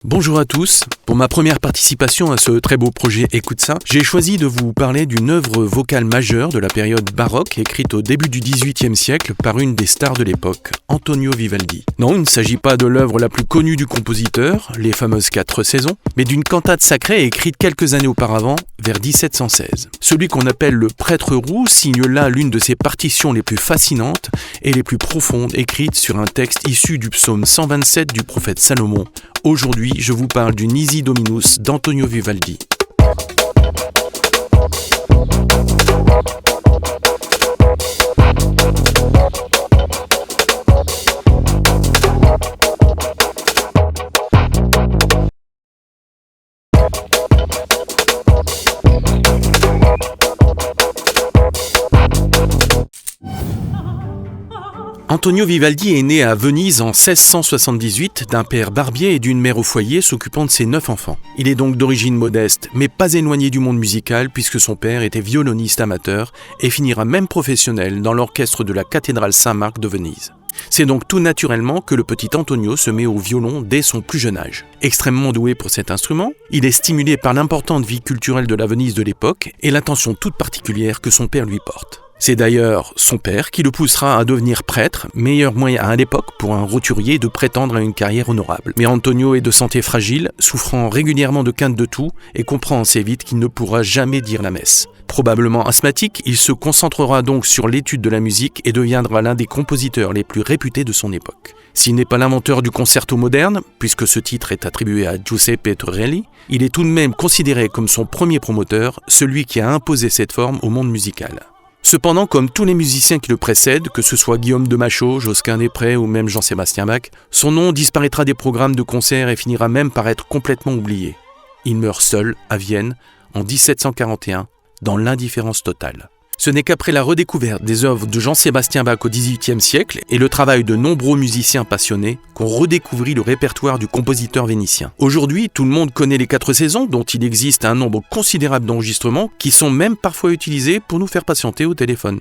Bonjour à tous, pour ma première participation à ce très beau projet Écoute ça, j'ai choisi de vous parler d'une œuvre vocale majeure de la période baroque écrite au début du XVIIIe siècle par une des stars de l'époque, Antonio Vivaldi. Non, il ne s'agit pas de l'œuvre la plus connue du compositeur, les fameuses 4 saisons, mais d'une cantate sacrée écrite quelques années auparavant, vers 1716. Celui qu'on appelle le Prêtre roux signe là l'une de ses partitions les plus fascinantes et les plus profondes écrites sur un texte issu du psaume 127 du prophète Salomon. Aujourd'hui, je vous parle du Nisi Dominus d'Antonio Vivaldi. Antonio Vivaldi est né à Venise en 1678 d'un père barbier et d'une mère au foyer s'occupant de ses 9 enfants. Il est donc d'origine modeste, mais pas éloigné du monde musical puisque son père était violoniste amateur et finira même professionnel dans l'orchestre de la cathédrale Saint-Marc de Venise. C'est donc tout naturellement que le petit Antonio se met au violon dès son plus jeune âge. Extrêmement doué pour cet instrument, il est stimulé par l'importante vie culturelle de la Venise de l'époque et l'attention toute particulière que son père lui porte. C'est d'ailleurs son père qui le poussera à devenir prêtre, meilleur moyen à l'époque pour un roturier de prétendre à une carrière honorable. Mais Antonio est de santé fragile, souffrant régulièrement de quintes de toux et comprend assez vite qu'il ne pourra jamais dire la messe. Probablement asthmatique, il se concentrera donc sur l'étude de la musique et deviendra l'un des compositeurs les plus réputés de son époque. S'il n'est pas l'inventeur du concerto moderne, puisque ce titre est attribué à Giuseppe Torelli, il est tout de même considéré comme son premier promoteur, celui qui a imposé cette forme au monde musical. Cependant, comme tous les musiciens qui le précèdent, que ce soit Guillaume de Machaut, Josquin des Prés ou même Jean-Sébastien Bach, son nom disparaîtra des programmes de concerts et finira même par être complètement oublié. Il meurt seul, à Vienne, en 1741, dans l'indifférence totale. Ce n'est qu'après la redécouverte des œuvres de Jean-Sébastien Bach au XVIIIe siècle et le travail de nombreux musiciens passionnés qu'on redécouvrit le répertoire du compositeur vénitien. Aujourd'hui, tout le monde connaît les 4 saisons, dont il existe un nombre considérable d'enregistrements qui sont même parfois utilisés pour nous faire patienter au téléphone.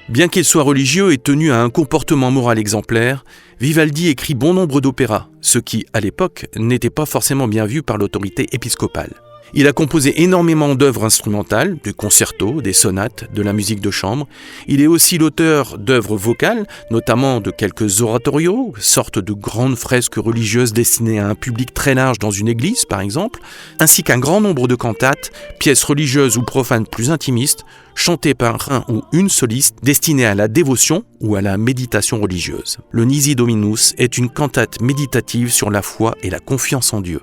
Bien qu'il soit religieux et tenu à un comportement moral exemplaire, Vivaldi écrit bon nombre d'opéras, ce qui, à l'époque, n'était pas forcément bien vu par l'autorité épiscopale. Il a composé énormément d'œuvres instrumentales, des concertos, des sonates, de la musique de chambre. Il est aussi l'auteur d'œuvres vocales, notamment de quelques oratorios, sorte de grandes fresques religieuses destinées à un public très large dans une église, par exemple, ainsi qu'un grand nombre de cantates, pièces religieuses ou profanes plus intimistes, chantées par un ou une soliste destinées à la dévotion ou à la méditation religieuse. Le Nisi Dominus est une cantate méditative sur la foi et la confiance en Dieu.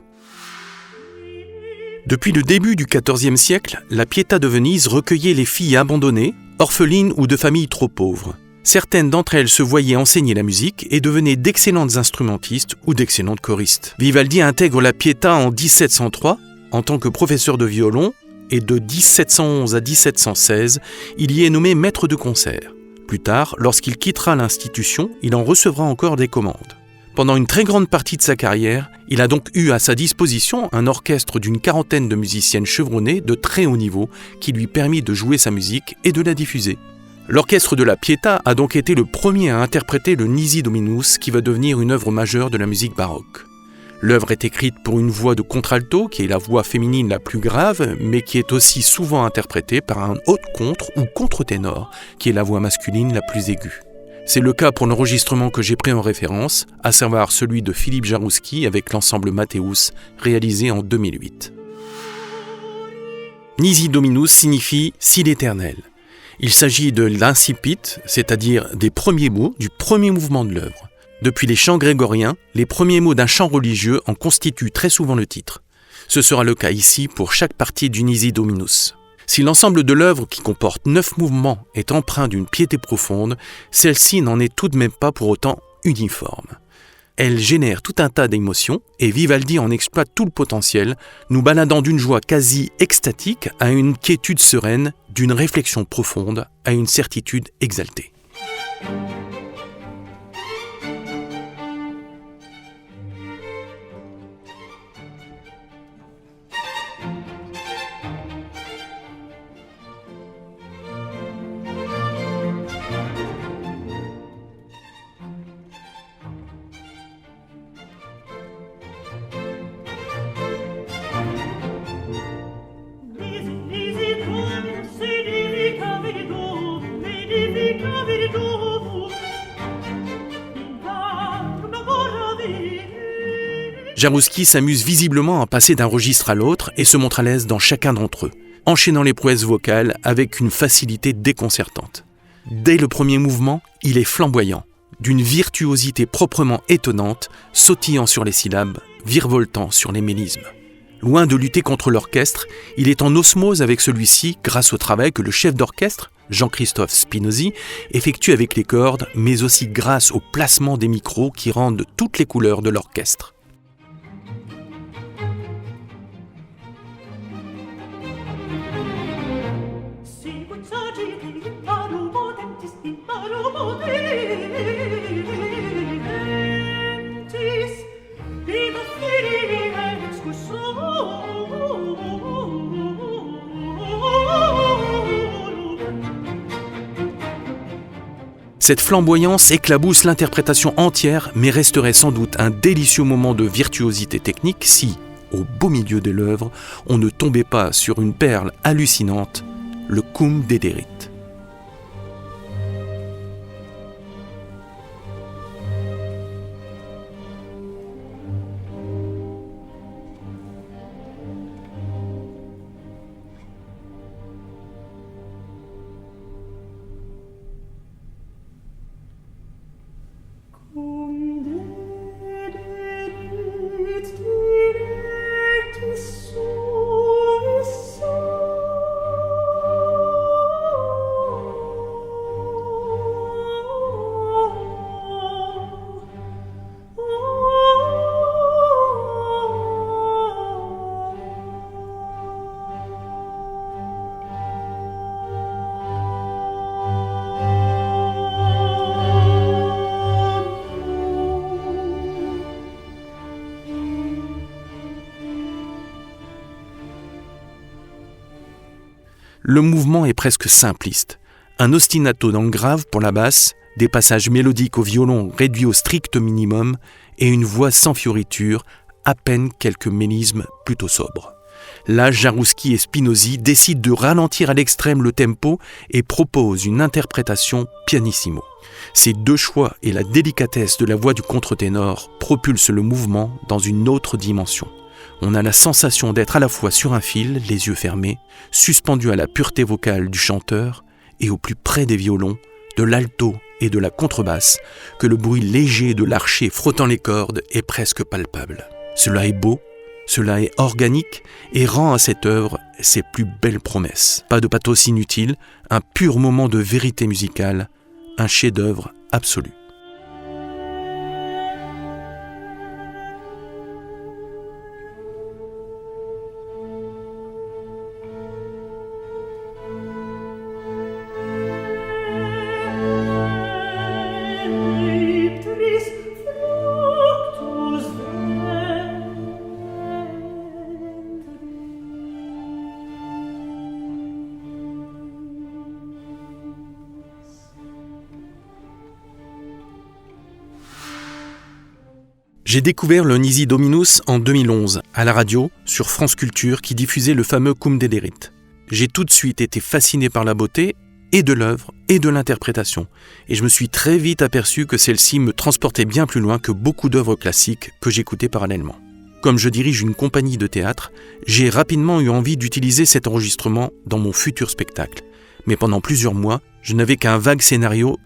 Depuis le début du XIVe siècle, la Pietà de Venise recueillait les filles abandonnées, orphelines ou de familles trop pauvres. Certaines d'entre elles se voyaient enseigner la musique et devenaient d'excellentes instrumentistes ou d'excellentes choristes. Vivaldi intègre la Pietà en 1703 en tant que professeur de violon et de 1711 à 1716, il y est nommé maître de concert. Plus tard, lorsqu'il quittera l'institution, il en recevra encore des commandes. Pendant une très grande partie de sa carrière, il a donc eu à sa disposition un orchestre d'une 40aine de musiciennes chevronnées de très haut niveau qui lui permit de jouer sa musique et de la diffuser. L'orchestre de la Pietà a donc été le premier à interpréter le Nisi Dominus qui va devenir une œuvre majeure de la musique baroque. L'œuvre est écrite pour une voix de contralto qui est la voix féminine la plus grave mais qui est aussi souvent interprétée par un haut contre ou contre-ténor qui est la voix masculine la plus aiguë. C'est le cas pour l'enregistrement que j'ai pris en référence, à savoir celui de Philippe Jarouski avec l'ensemble Mathéus, réalisé en 2008. Nisi Dominus signifie « si l'Éternel ». Il s'agit de l'incipit, c'est-à-dire des premiers mots du premier mouvement de l'œuvre. Depuis les chants grégoriens, les premiers mots d'un chant religieux en constituent très souvent le titre. Ce sera le cas ici pour chaque partie du Nisi Dominus. Si l'ensemble de l'œuvre, qui comporte 9 mouvements, est empreint d'une piété profonde, celle-ci n'en est tout de même pas pour autant uniforme. Elle génère tout un tas d'émotions et Vivaldi en exploite tout le potentiel, nous baladant d'une joie quasi extatique à une quiétude sereine, d'une réflexion profonde à une certitude exaltée. Jaroussky s'amuse visiblement à passer d'un registre à l'autre et se montre à l'aise dans chacun d'entre eux, enchaînant les prouesses vocales avec une facilité déconcertante. Dès le premier mouvement, il est flamboyant, d'une virtuosité proprement étonnante, sautillant sur les syllabes, virevoltant sur les mélismes. Loin de lutter contre l'orchestre, il est en osmose avec celui-ci grâce au travail que le chef d'orchestre, Jean-Christophe Spinozzi, effectue avec les cordes, mais aussi grâce au placement des micros qui rendent toutes les couleurs de l'orchestre. Cette flamboyance éclabousse l'interprétation entière, mais resterait sans doute un délicieux moment de virtuosité technique si, au beau milieu de l'œuvre, on ne tombait pas sur une perle hallucinante, le Cum Dederit. Le mouvement est presque simpliste. Un ostinato dans le grave pour la basse, des passages mélodiques au violon réduits au strict minimum et une voix sans fioriture, à peine quelques mélismes plutôt sobres. Là, Jaroussky et Spinozzi décident de ralentir à l'extrême le tempo et proposent une interprétation pianissimo. Ces deux choix et la délicatesse de la voix du contre-ténor propulsent le mouvement dans une autre dimension. On a la sensation d'être à la fois sur un fil, les yeux fermés, suspendu à la pureté vocale du chanteur et au plus près des violons, de l'alto et de la contrebasse, que le bruit léger de l'archet frottant les cordes est presque palpable. Cela est beau, cela est organique et rend à cette œuvre ses plus belles promesses. Pas de pathos inutile, un pur moment de vérité musicale, un chef-d'œuvre absolu. J'ai découvert le Nisi Dominus en 2011, à la radio, sur France Culture, qui diffusait le fameux Cum Dederit. J'ai tout de suite été fasciné par la beauté, et de l'œuvre, et de l'interprétation, et je me suis très vite aperçu que celle-ci me transportait bien plus loin que beaucoup d'œuvres classiques que j'écoutais parallèlement. Comme je dirige une compagnie de théâtre, j'ai rapidement eu envie d'utiliser cet enregistrement dans mon futur spectacle. Mais pendant plusieurs mois, je n'avais qu'un vague scénario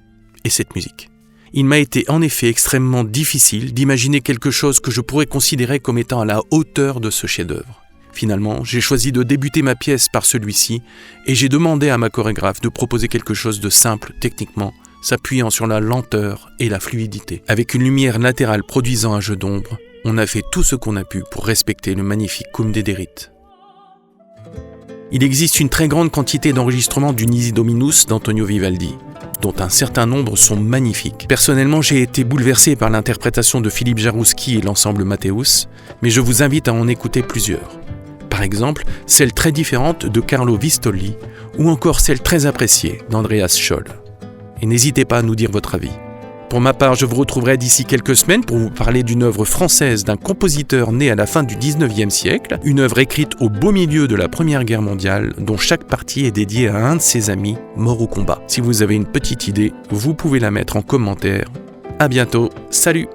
et cette musique. Il m'a été en effet extrêmement difficile d'imaginer quelque chose que je pourrais considérer comme étant à la hauteur de ce chef-d'œuvre. Finalement, j'ai choisi de débuter ma pièce par celui-ci et j'ai demandé à ma chorégraphe de proposer quelque chose de simple techniquement, s'appuyant sur la lenteur et la fluidité. Avec une lumière latérale produisant un jeu d'ombre, on a fait tout ce qu'on a pu pour respecter le magnifique Cum Dederit. Il existe une très grande quantité d'enregistrements du Nisi Dominus d'Antonio Vivaldi, dont un certain nombre sont magnifiques. Personnellement, j'ai été bouleversé par l'interprétation de Philippe Jaroussky et l'ensemble Matthäus, mais je vous invite à en écouter plusieurs. Par exemple, celle très différente de Carlo Vistolli, ou encore celle très appréciée d'Andreas Scholl. Et n'hésitez pas à nous dire votre avis. Pour ma part, je vous retrouverai d'ici quelques semaines pour vous parler d'une œuvre française d'un compositeur né à la fin du 19e siècle, une œuvre écrite au beau milieu de la Première Guerre mondiale, dont chaque partie est dédiée à un de ses amis morts au combat. Si vous avez une petite idée, vous pouvez la mettre en commentaire. À bientôt, salut!